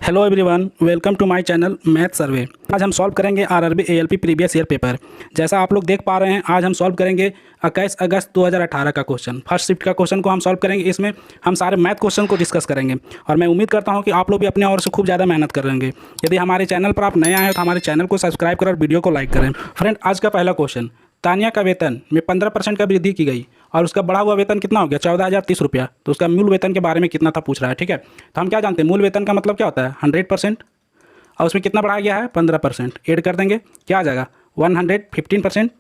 Hello everyone, welcome to my channel math survey. आज हम solve करेंगे RRB ALP previous year paper. जैसा आप लोग देख पा रहे हैं, आज हम सॉल्व करेंगे 21 अगस्त 2018 का क्वेश्चन, फर्स्ट शिफ्ट का क्वेश्चन को हम सॉल्व करेंगे। इसमें हम सारे मैथ क्वेश्चन को डिस्कस करेंगे और मैं उम्मीद करता हूं कि आप लोग भी अपने ओर से खूब ज़्यादा मेहनत करेंगे। यदि हमारे चैनल पर आप नए आए हैं तो हमारे चैनल को सब्सक्राइब करें और वीडियो को लाइक करें। फ्रेंड, आज का पहला क्वेश्चन, तानिया का वेतन में 15% का वृद्धि की गई और उसका बढ़ा हुआ वेतन कितना हो गया? 14,030 रुपया। तो उसका मूल वेतन के बारे में कितना था पूछ रहा है। ठीक है, तो हम क्या जानते हैं, मूल वेतन का मतलब क्या होता है? 100%। और उसमें कितना बढ़ाया गया है? 15%। ऐड कर देंगे, क्या आ जाएगा? 115%।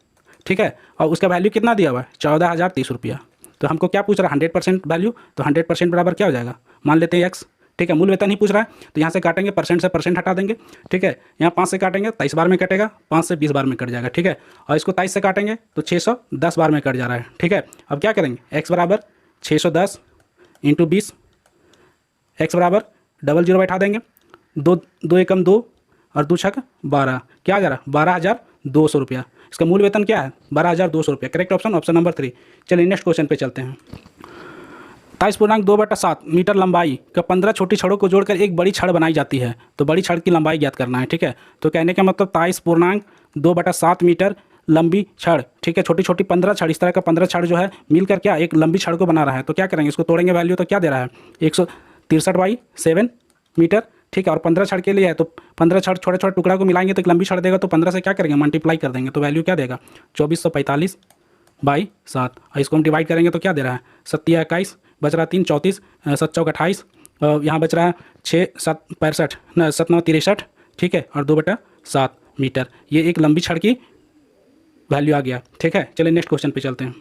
ठीक है, और उसका वैल्यू कितना दिया हुआ है? 14,030 रुपया। तो हमको क्या पूछ रहा है? 100% वैल्यू। तो 100% बराबर क्या हो जाएगा? मान लेते हैं एक्स। ठीक है, मूल वेतन ही पूछ रहा है तो यहाँ से काटेंगे, परसेंट से परसेंट हटा देंगे। ठीक है, यहाँ 5 से काटेंगे 23 बार में कटेगा, 5 से 20 बार में कट जाएगा। ठीक है, और इसको 23 से काटेंगे तो 610 बार में कट जा रहा है। ठीक है, अब क्या करेंगे? एक्स बराबर 610 इंटू 20, एक्स बराबर 00 बैठा देंगे, दो एकम 2 और 2 छक 12, क्या आ जा रहा है? 12,200 रुपया। इसका मूल वेतन क्या है? 12,200 रुपया। Correct option, option number 3। चलिए नेक्स्ट क्वेश्चन पे चलते हैं। 23.2/7 मीटर लंबाई का 15 छोटी छड़ों को जोड़कर एक बड़ी छड़ बनाई जाती है, तो बड़ी छड़ की लंबाई ज्ञात करना है। ठीक है, तो कहने का मतलब 23.2/7 मीटर लंबी छड़। ठीक है, छोटी छोटी 15 छड़, इस तरह का 15 छड़ जो है मिलकर क्या एक लंबी छड़ को बना रहा है। तो क्या करेंगे? इसको तोड़ेंगे, वैल्यू तो क्या दे रहा है? 163/7 मीटर। ठीक है, और 15 छड़ के लिए है तो 15 छड़ छोटे छोटे टुकड़ा को मिलाएंगे तो एक लंबी छड़ देगा। तो 15 से क्या करेंगे? मल्टीप्लाई कर देंगे, तो वैल्यू क्या देगा? 2445/7। और इसको हम डिवाइड करेंगे तो क्या दे रहा है? 7×21 बच रहा है 3, 34, 7×4 28, यहाँ बच रहा है 6, 7, 65, 7, 9, 63। ठीक है, और 2/7 मीटर, ये एक लंबी छड़ की वैल्यू आ गया। ठीक है, चलिए नेक्स्ट क्वेश्चन पे चलते हैं।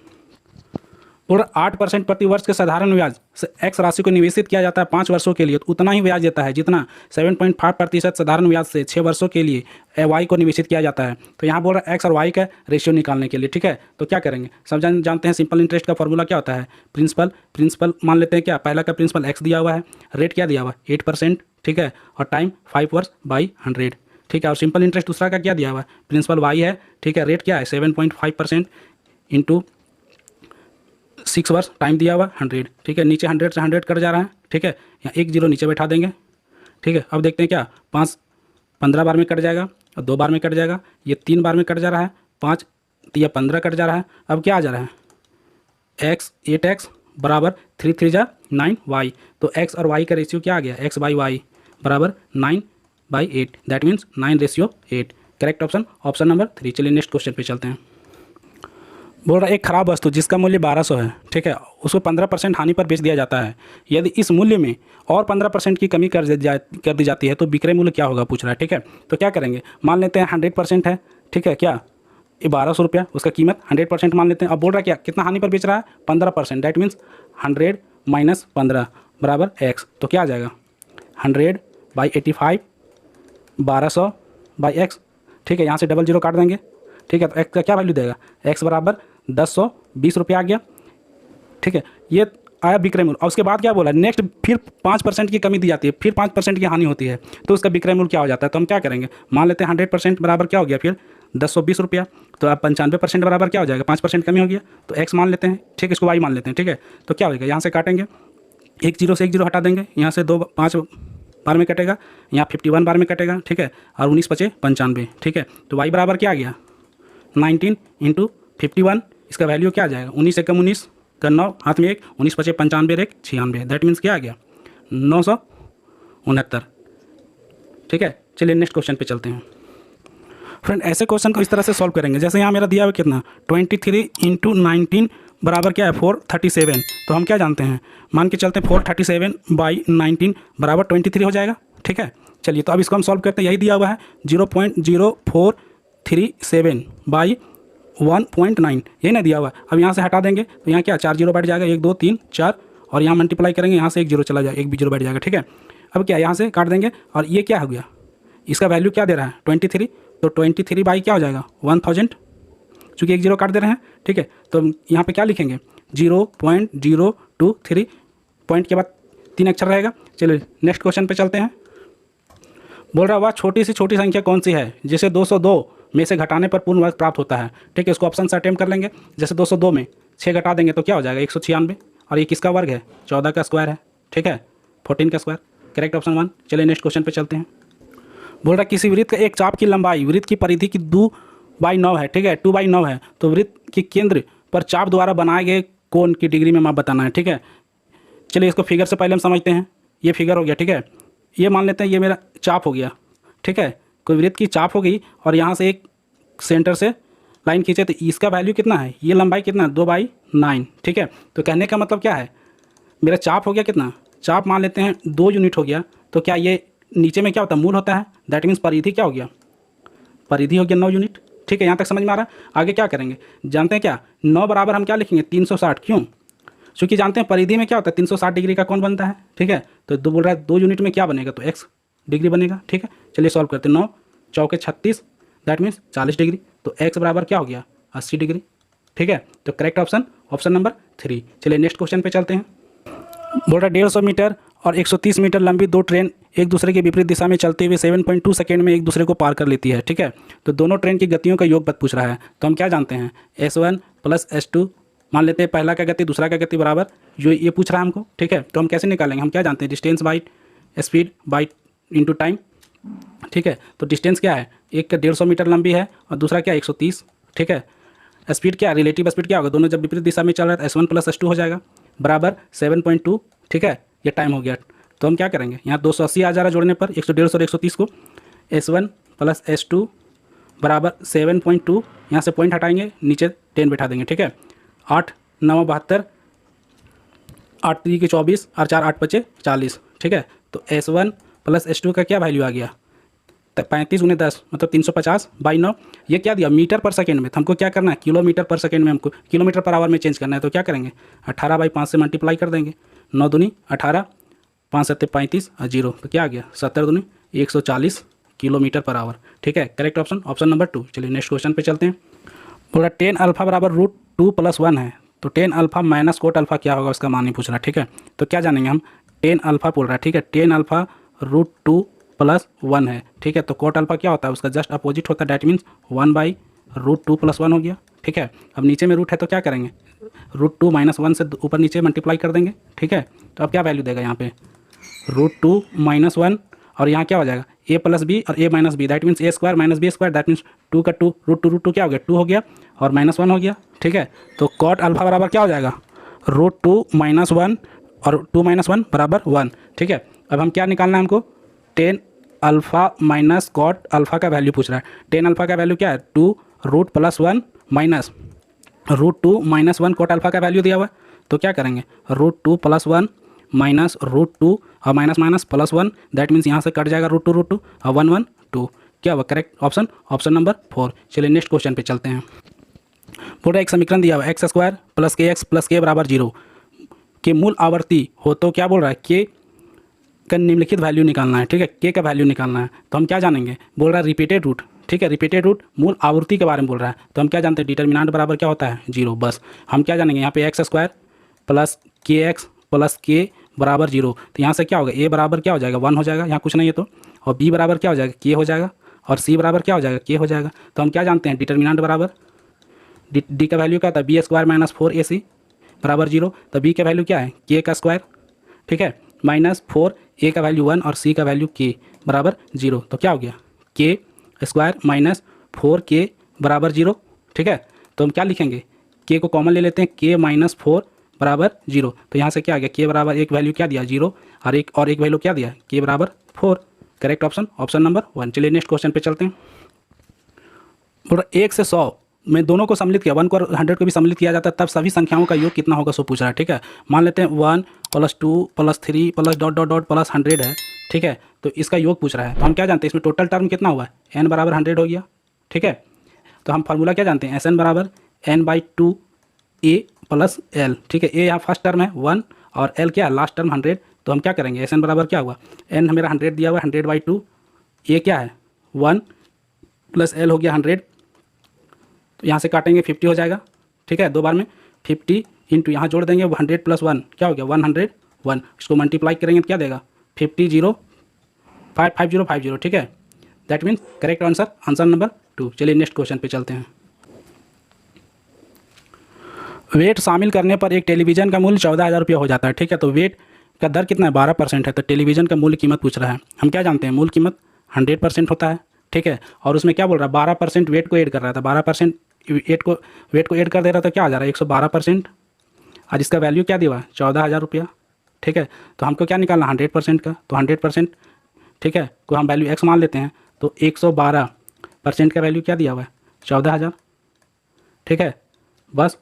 और 8% प्रति वर्ष के साधारण ब्याज से एक्स राशि को निवेशित किया जाता है 5 वर्षों के लिए, तो उतना ही ब्याज देता है जितना 7.5% साधारण ब्याज से 6 वर्षों के लिए वाई को निवेशित किया जाता है। तो यहाँ बोल रहा है एक्स और वाई का रेशियो निकालने के लिए। ठीक है, तो क्या करेंगे? सब जानते हैं सिंपल इंटरेस्ट का फॉर्मूला क्या होता है? प्रिंसिपल मान लेते हैं। क्या पहला का प्रिंसिपल एक्स दिया हुआ है, रेट क्या दिया हुआ है? 8%। ठीक है, और टाइम 5 वर्ष बाई 100। ठीक है, और सिंपल इंटरेस्ट दूसरा का क्या दिया हुआ है? प्रिंसिपल वाई है। ठीक है, रेट क्या है? 7.5% इंटू 6 वर्ष, टाइम दिया हुआ 100। ठीक है, नीचे 100 से 100 कट जा रहा है। ठीक है, यहाँ 1 0 नीचे बैठा देंगे। ठीक है, अब देखते हैं क्या 5 15 बार में कट जाएगा और 2 बार में कट जाएगा, ये 3 बार में कट जा रहा है, 5 या 15 कट जा रहा है। अब क्या आ जा रहा है? एक्स 8x बराबर 3 3 जा 9y। तो एक्स और वाई का रेशियो क्या आ गया? एक्स बाई वाई बराबर 9/8, that means 9:8। Correct option, option number 3। चलिए नेक्स्ट क्वेश्चन पे चलते हैं। बोल रहा है एक खराब वस्तु जिसका मूल्य 1200 है, ठीक है, उसको 15% हानि पर बेच दिया जाता है। यदि इस मूल्य में और 15% की कमी कर दी जाती है तो विक्रय मूल्य क्या होगा पूछ रहा है। ठीक है, तो क्या करेंगे? मान लेते हैं 100% है। ठीक है, क्या ये 1200 रुपया उसका कीमत 100% मान लेते हैं। अब बोल रहा है क्या कितना हानि पर बेच रहा है? 15%, डैट मीन्स 100 माइनस 15 बराबर एक्स। तो क्या आ जाएगा? 100/85 1200/x। ठीक है, यहाँ से 00 काट देंगे। ठीक है, तो एक्स का क्या वैल्यू देगा? एक्स बराबर 1020 रुपया आ गया। ठीक है, ये आया विक्रय मूल्य। और उसके बाद क्या बोला? नेक्स्ट फिर 5% की कमी दी जाती है, फिर 5% की हानि होती है, तो उसका विक्रय मूल्य क्या हो जाता है? तो हम क्या करेंगे? मान लेते हैं 100% बराबर क्या हो गया? फिर 1020 रुपया। तो अब 95% बराबर क्या हो जाएगा? 5% कमी हो गया, तो एक्स मान लेते हैं। ठीक है, इसको वाई मान लेते हैं। ठीक है, तो क्या होगा? यहाँ से काटेंगे, 1 0 से 1 0 हटा देंगे, यहाँ से 2 5 बार में कटेगा, यहाँ 51 बार में कटेगा। ठीक है, और 19 बचे 95। ठीक है, तो वाई बराबर क्या आ गया? 19 इंटू 51। इसका वैल्यू क्या आ जाएगा? 19 एकम 19 का 9, हाथ में 1, 19 बचे 95 1 96, दैट मीन्स क्या आ गया? 969। ठीक है, चलिए नेक्स्ट क्वेश्चन पे चलते हैं। फ्रेंड, ऐसे क्वेश्चन को इस तरह से सॉल्व करेंगे जैसे यहाँ मेरा दिया हुआ कितना 23 इंटू 19 बराबर क्या है? 437। तो हम क्या जानते हैं? मान के चलते हैं 437/19 बराबर 23 हो जाएगा। ठीक है, चलिए तो अब इसको हम सॉल्व करते हैं। यही दिया हुआ है 0.0437/1.9, यही ना दिया हुआ है। अब यहाँ से हटा देंगे तो यहाँ क्या 4 0 बैठ जाएगा, 1 2 3 4, और यहाँ मल्टीप्लाई करेंगे, यहाँ से 1 0 चला जाएगा, 1 भी 0 बैठ जाएगा। ठीक है, अब क्या यहाँ से काट देंगे और ये क्या हो गया? इसका वैल्यू क्या दे रहा है? 23। तो 23 बाई क्या हो जाएगा? 1000, चूँकि 1 0 काट दे रहे हैं। ठीक है, तो यहाँ पे क्या लिखेंगे? 0.023, पॉइंट के बाद 3 अक्षर रहेगा। चलिए नेक्स्ट क्वेश्चन पे चलते हैं। बोल रहा वह छोटी से छोटी संख्या कौन सी है जिसे 202 में से घटाने पर पूर्ण वर्ग प्राप्त होता है? ठीक है, इसको ऑप्शन से अटेम्प्ट कर लेंगे। जैसे 202 में 6 घटा देंगे तो क्या हो जाएगा? 196, और ये किसका वर्ग है? 14 का स्क्वायर है। ठीक है, 14 का स्क्वायर। Correct option 1। चलिए नेक्स्ट क्वेश्चन पे चलते हैं। बोल रहा है किसी वृत्त का एक चाप की लंबाई वृत्त की परिधि की 2/9 है, ठीक है, 2/9 है, तो वृत्त के केंद्र पर चाप द्वारा बनाए गए कोण की डिग्री में माप बताना है, ठीक है। चलिए इसको फिगर से पहले हम समझते हैं। ये फिगर हो गया, ठीक है। ये मान लेते हैं ये मेरा चाप हो गया, ठीक है, कोई वृत्त की चाप हो गई और यहाँ से एक सेंटर से लाइन खींचे तो इसका वैल्यू कितना है, ये लंबाई कितना है 2/9, ठीक है। तो कहने का मतलब क्या है, मेरा चाप हो गया कितना, चाप मान लेते हैं 2 यूनिट हो गया, तो क्या ये नीचे में क्या होता है, मूल होता है, दैट मीन्स परिधि क्या हो गया, परिधि हो गया 9 यूनिट, ठीक है। यहाँ तक समझ में आ रहा है। आगे क्या करेंगे, जानते हैं क्या, 9 बराबर हम क्या लिखेंगे 360, क्यों, क्योंकि जानते हैं परिधि में क्या होता है 360 डिग्री का कौन बनता है, ठीक है। तो 2 बोल रहा है 2 यूनिट में क्या बनेगा, तो x डिग्री बनेगा, ठीक है। चलिए सॉल्व करते हैं, 9 चौके 36 दैट मीन्स 40 डिग्री, तो x बराबर क्या हो गया 80 डिग्री, ठीक है। तो करेक्ट ऑप्शन ऑप्शन नंबर 3। चलिए नेक्स्ट क्वेश्चन पे चलते हैं। बोल रहा है 150 मीटर और 130 मीटर लंबी 2 ट्रेन एक दूसरे के विपरीत दिशा में चलते हुए 7.2 सेकेंड में एक दूसरे को पार कर लेती है, ठीक है। तो दोनों ट्रेन की गतियों का योगफल पूछ रहा है, तो हम क्या जानते हैं S1 + S2, मान लेते हैं पहला का गति दूसरा का गति बराबर, जो ये पूछ रहा है हमको, ठीक है। तो हम कैसे निकालेंगे, हम क्या जानते हैं distance by speed by into time, ठीक है। तो डिस्टेंस क्या है, एक का 150 मीटर लंबी है और दूसरा क्या 130, ठीक है। स्पीड क्या, रिलेटिव स्पीड क्या होगा, दोनों जब विपरीत दिशा में चल रहा है S1 + S2 हो जाएगा बराबर 7.2, ठीक है। ये टाइम हो गया, तो हम क्या करेंगे, यहाँ 280 आ जा रहा है जोड़ने पर 150 और 130 को, S1 + S2 बराबर 7.2, यहाँ से पॉइंट हटाएंगे नीचे 10 बैठा देंगे, ठीक है। 8 9 72, 8 3 के 24 और 4 8 5 40, ठीक है। तो S1 + S2 का क्या वैल्यू आ गया 35 × 10 मतलब 350/9, ये क्या दिया मीटर पर सेकेंड में, तो हमको क्या करना है किलोमीटर पर सेकेंड में, हमको किलोमीटर पर आवर में चेंज करना है, तो क्या करेंगे 18/5 से मल्टीप्लाई कर देंगे, 9 दूनी 18, 5 7 35 और 0, तो क्या आ गया 70 दूनी 140 किलोमीटर पर आवर, ठीक है। Correct option option number 2। चलिए नेक्स्ट क्वेश्चन पे चलते हैं। बोला tan अल्फा बराबर √2 + 1 है, तो tan alpha minus cot alpha क्या होगा उसका मान ही पूछ रहा है, ठीक है। तो क्या जानेंगे हम, tan अल्फा बोल रहा है, ठीक है, tan अल्फा √2 + 1 है, ठीक है। तो कोट अल्फा क्या होता है, उसका जस्ट अपोजिट होता है, डैट मीन्स 1/√2 + 1 हो गया, ठीक है। अब नीचे में रूट है तो क्या करेंगे √2 - 1 से ऊपर नीचे मल्टीप्लाई कर देंगे, ठीक है। तो अब क्या वैल्यू देगा यहाँ पे √2 - 1 और यहाँ क्या हो जाएगा a + b और a - b, that means a² - b², that means 2 का 2 √2 क्या हो गया 2 हो गया और -1 हो गया, ठीक है। तो कॉट अल्फा बराबर क्या हो जाएगा √2 - 1 और 2 - 1 बराबर 1, ठीक है। अब हम क्या निकालना है हमको tan alpha minus cot alpha का वैल्यू पूछ रहा है। tan अल्फा का वैल्यू क्या है 2 √+1 माइनस √2 - 1 कॉट अल्फा का वैल्यू दिया हुआ है, तो क्या करेंगे √2 + 1 माइनस √2 और माइनस +1, दैट मीन्स यहाँ से कट जाएगा √2 और 1 1 2, क्या हुआ करेक्ट ऑप्शन ऑप्शन नंबर 4। चलिए नेक्स्ट क्वेश्चन पे चलते हैं। बोल रहा है एक समीकरण दिया हुआ x² + kx + k = 0 के मूल आवर्ती हो, तो क्या बोल रहा है k का निम्नलिखित वैल्यू निकालना है, ठीक है, k का वैल्यू निकालना है। तो हम क्या जानेंगे, बोल रहा है रिपीटेड रूट, ठीक है, रिपीटेड रूट मूल आवर्ती के बारे में बोल रहा है, तो हम क्या जानते हैं डिटर्मिनेंट बराबर क्या होता है 0, बस हम क्या जानेंगे यहाँ पे x² + kx + k = 0, तो यहाँ से क्या होगा a बराबर क्या हो जाएगा 1 हो जाएगा, यहाँ कुछ नहीं है तो, और b बराबर क्या हो जाएगा k हो जाएगा और c बराबर क्या हो जाएगा k हो जाएगा। तो हम क्या जानते हैं डिटर्मिनेंट बराबर d का वैल्यू क्या था b² - 4ac = 0, तो b का वैल्यू क्या है k का स्क्वायर, ठीक है, -4 a का वैल्यू 1 और c का वैल्यू k = 0, तो क्या हो गया k² - 4k = 0, ठीक है। तो हम क्या लिखेंगे k को कॉमन ले लेते हैं, k - 4 = 0, तो यहाँ से क्या आ गया k बराबर एक वैल्यू क्या दिया 0 और एक वैल्यू क्या दिया k = 4, correct option option number 1। चलिए नेक्स्ट क्वेश्चन पे चलते हैं। बोल 1 से 100 में दोनों को सम्मिलित किया, 1 को 100 को भी सम्मिलित किया जाता है, तब सभी संख्याओं का योग कितना होगा सो पूछ रहा है, ठीक है। मान लेते हैं 1 + 2 + 3 + ... +100 है, ठीक है। तो इसका योग पूछ रहा है, तो हम क्या जानते हैं इसमें टोटल टर्म कितना हुआ है n = 100 हो गया, ठीक है। तो हम फार्मूला क्या जानते हैं Sn = n/2a + l, ठीक है। a यहाँ फर्स्ट टर्म है 1 और l क्या है लास्ट टर्म 100, तो हम क्या करेंगे Sn बराबर क्या हुआ n मेरा 100 दिया हुआ है 100/2, a क्या है 1 + l हो गया 100, तो यहाँ से काटेंगे 50 हो जाएगा, ठीक है, 2 बार में 50 इंटू यहाँ जोड़ देंगे 100 + 1 क्या हो गया 101, इसको मल्टीप्लाई करेंगे तो क्या देगा 50 ठीक है, that means correct answer answer number 2। चलिए नेक्स्ट क्वेश्चन पे चलते हैं। वेट शामिल करने पर एक टेलीविज़न का मूल्य 14,000 रुपये हो जाता है, ठीक है। तो वेट का दर कितना है 12% है, तो टेलीविज़न का मूल्य कीमत पूछ रहा है। हम क्या जानते हैं मूल्य कीमत 100% होता है, ठीक है। और उसमें क्या बोल रहा है 12% वेट को ऐड कर रहा था, 12% वेट को ऐड कर दे रहा था, क्या आ जा रहा है 112%। आज इसका वैल्यू क्या दिया हुआ है 14,000 रुपया, ठीक है। तो हमको क्या निकालना 100% का, तो 100%, ठीक है, को हम वैल्यू x मान लेते हैं, तो 112% का वैल्यू क्या दिया हुआ है 14,000, ठीक है। बस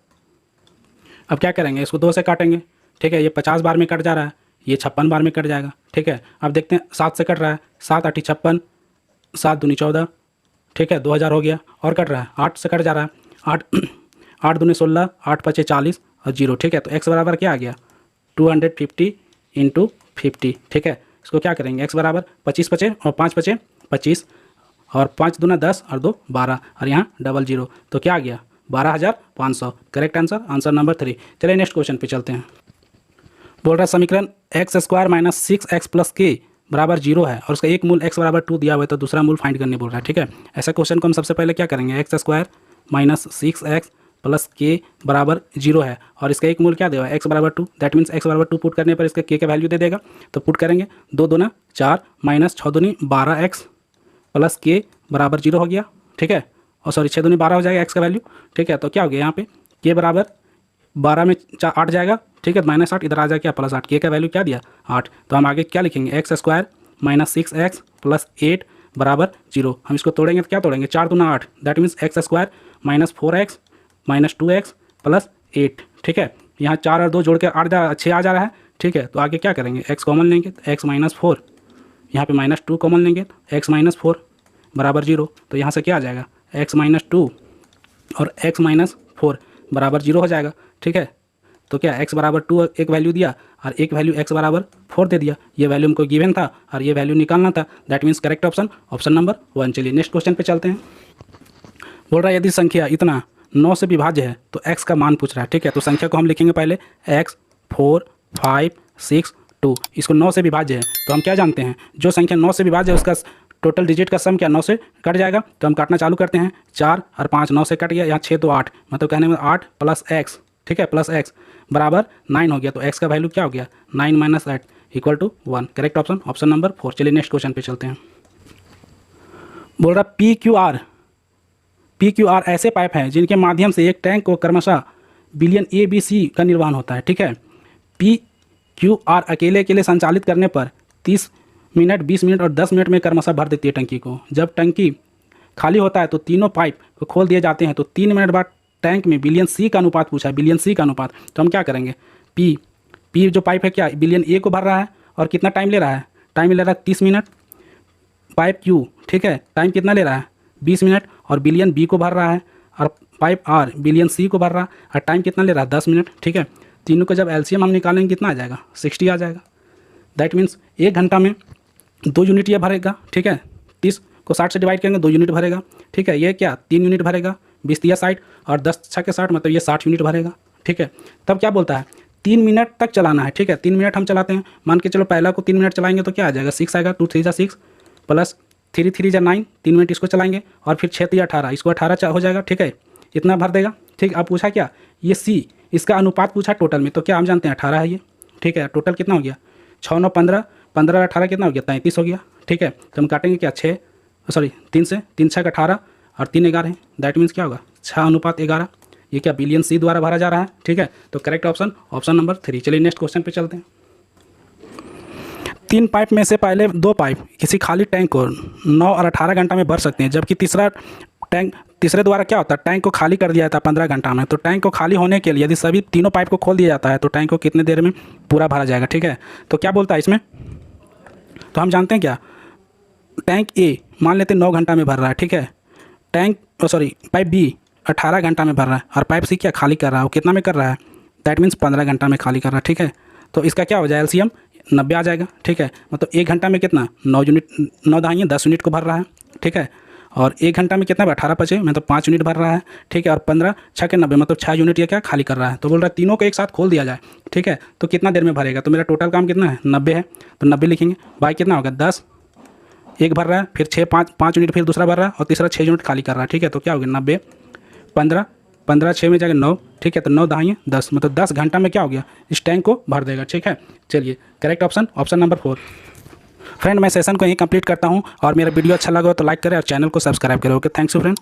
अब क्या करेंगे, इसको 2 से काटेंगे, ठीक है। ये 50 बार में कट जा रहा है, ये 56 बार में कट जाएगा, ठीक है। अब देखते हैं 7 से कट रहा है, 7 8 56, 7 दूनी 14, ठीक है, 2000 हो गया। और कट रहा है 8 से कट जा रहा है, 8 दूनी 16, 8 5 40 और 0, ठीक है। तो x बराबर क्या आ गया 250 × 50, ठीक है। इसको क्या करेंगे x बराबर 25 पचे और 5 पचे 25 और 5 दूना 10 और 2 12 और यहाँ डबल 0, तो क्या आ गया 12,500। Correct answer, answer number 3। चलिए नेक्स्ट क्वेश्चन पे चलते हैं। बोल रहा है समीकरण x² - 6x + k बराबर 0 है और उसका एक मूल x बराबर 2 दिया हुआ है, तो दूसरा मूल फाइंड करने बोल रहा है, ठीक है। ऐसा क्वेश्चन को हम सबसे पहले क्या करेंगे, x² - 6x + k बराबर 0 है और इसका एक मूल क्या देगा x बराबर 2, दैट मीन्स x बराबर 2 पुट करने पर इसका k का वैल्यू दे देगा। तो पुट करेंगे 2 दूना 4 - 6 दूनी 12x + k बराबर 0 हो गया, ठीक है। और सॉरी 6 दूनी 12 हो जाएगा x का वैल्यू, ठीक है। तो क्या हो गया यहाँ पे k बराबर 12 में 8 जाएगा, ठीक है, -8 इधर आ जाएगा क्या +8, k का वैल्यू क्या दिया 8। तो हम आगे क्या लिखेंगे x² - 6x + 8 बराबर 0। हम इसको तोड़ेंगे तो क्या तोड़ेंगे 4 दूना 8, that means x² - 4x - 2x + 8, ठीक है। यहाँ 4 और 2 जोड़ कर 6 आ जा रहा है, ठीक है। तो आगे क्या करेंगे x कॉमन लेंगे तो x - 4, यहाँ पे -2 कॉमन लेंगे तो x - 4 बराबर 0। तो यहाँ से क्या आ जाएगा x - 2 और x - 4 बराबर 0 हो जाएगा, ठीक है। तो क्या x बराबर 2 एक वैल्यू दिया और एक वैल्यू x बराबर 4 दे दिया। ये वैल्यू हमको गिवन था और ये वैल्यू निकालना था, that means correct option, option number 1। चलिए नेक्स्ट क्वेश्चन पे चलते हैं। बोल रहा है यदि संख्या इतना 9 से विभाज्य है तो x का मान पूछ रहा है, ठीक है। तो संख्या को हम लिखेंगे पहले x 4 5 6 2, इसको 9 से विभाज्य है। तो हम क्या जानते हैं जो संख्या 9 से विभाज्य है उसका टोटल डिजिट का सम क्या 9 से कट जाएगा। तो हम काटना चालू करते हैं, 4 और 5 9 से कट गया, यहाँ 6 तो 8, मतलब कहने में 8 + x, ठीक है, +x बराबर 9 हो गया। तो x का वैल्यू क्या हो गया 9 - 8 = 1। Correct option, option number 4। चलिए नेक्स्ट क्वेश्चन पे चलते हैं। बोल रहा PQR ऐसे पाइप हैं जिनके माध्यम से एक टैंक को क्रमशः बिलियन ABC का निर्वहन होता है, ठीक है। PQR अकेले संचालित करने पर 30 मिनट 20 मिनट और 10 मिनट में क्रमशः भर देती है टंकी को। जब टंकी खाली होता है तो तीनों पाइप को खोल दिए जाते हैं, तो 3 मिनट बाद टैंक में बिलियन C का अनुपात पूछा है, बिलियन C का अनुपात। तो हम क्या करेंगे P जो पाइप है क्या बिलियन A को भर रहा है और कितना टाइम ले रहा है, टाइम ले रहा है 30 मिनट। पाइप Q, ठीक है, टाइम कितना ले रहा है 20 मिनट और बिलियन B को भर रहा है, और पाइप R बिलियन C को भर रहा है और टाइम कितना ले रहा है 10 मिनट, ठीक है। तीनों का जब LCM हम निकालेंगे कितना आ जाएगा 60 आ जाएगा। दैट मीन्स 1 घंटा में 2 यूनिट ये भरेगा, ठीक है। 30 को 60 से डिवाइड करेंगे 2 यूनिट भरेगा, ठीक है। ये क्या 3 यूनिट भरेगा, 20 × 60 और 10 × 6 = 60, मतलब ये 60 यूनिट भरेगा, ठीक है। तब क्या बोलता है 3 मिनट तक चलाना है, ठीक है। 3 मिनट हम चलाते हैं, मान के चलो पहला को 3 मिनट चलाएंगे तो क्या आ जाएगा 6 आएगा, 2 3 × 6 प्लस 3 3 × 9, 3 मिनट इसको चलाएंगे और फिर 6 3 18, इसको 18 हो जाएगा, ठीक है। इतना भर देगा, ठीक। अब पूछा क्या ये C, इसका अनुपात पूछा टोटल में, तो क्या हम जानते हैं 18 है ये, ठीक है। टोटल कितना हो गया 6 9 15, 15 और 18 कितना हो गया 33 हो गया, ठीक है। तो हम काटेंगे क्या 3 से 3 6 18 और 3 11 है, दैट मीन्स क्या होगा 6:11। ये क्या बिलियन C द्वारा भरा जा रहा है, ठीक है। तो करेक्ट ऑप्शन, ऑप्शन नंबर 3। चलिए नेक्स्ट क्वेश्चन पे चलते हैं। 3 पाइप में से पहले 2 पाइप किसी खाली टैंक को 9 और 18 घंटा में भर सकते हैं, जबकि तीसरे द्वारा क्या होता है टैंक को खाली कर दिया जाता है 15 घंटा में। तो टैंक को खाली होने के लिए यदि सभी तीनों पाइप को खोल दिया जाता है तो टैंक को कितने देर में पूरा भरा जाएगा, ठीक है। तो क्या बोलता है इसमें, तो हम जानते हैं क्या टैंक A मान लेते हैं 9 घंटा में भर रहा है, ठीक है। पाइप B 18 घंटा में भर रहा है और पाइप C क्या खाली कर रहा है, वो कितना में कर रहा है, दैट मीन्स 15 घंटा में खाली कर रहा है, ठीक है। तो इसका क्या हो जाएगा LCM 90 आ जाएगा, ठीक है। मतलब 1 घंटा में कितना 9 यूनिट, 9 दहाइयाँ 10 यूनिट को भर रहा है, ठीक है। और 1 घंटा में कितना 18 बचे, मतलब 5 यूनिट भर रहा है, ठीक है। और 15 6 के 90, मतलब 6 यूनिट ये क्या खाली कर रहा है। तो बोल रहा है तीनों को एक साथ खोल दिया जाए, ठीक है, तो कितना देर में भरेगा। तो मेरा टोटल काम कितना है 90 है, तो 90 लिखेंगे बाई कितना होगा 10, एक भर रहा है, फिर 5 यूनिट फिर दूसरा भर रहा है और तीसरा 6 यूनिट खाली कर रहा है, ठीक है। तो क्या हो गया 90 15 15 6 में जाएगा 9, ठीक है, तो 9 दहाइयाँ 10, मतलब 10 घंटा में क्या हो गया, इस टैंक को भर देगा, ठीक है। चलिए correct option option number 4। Friend मैं सेशन को यहीं कंप्लीट करता हूँ, और मेरा वीडियो अच्छा लगा हो तो लाइक करें और चैनल को सब्सक्राइब करें। Okay, thanks you friend.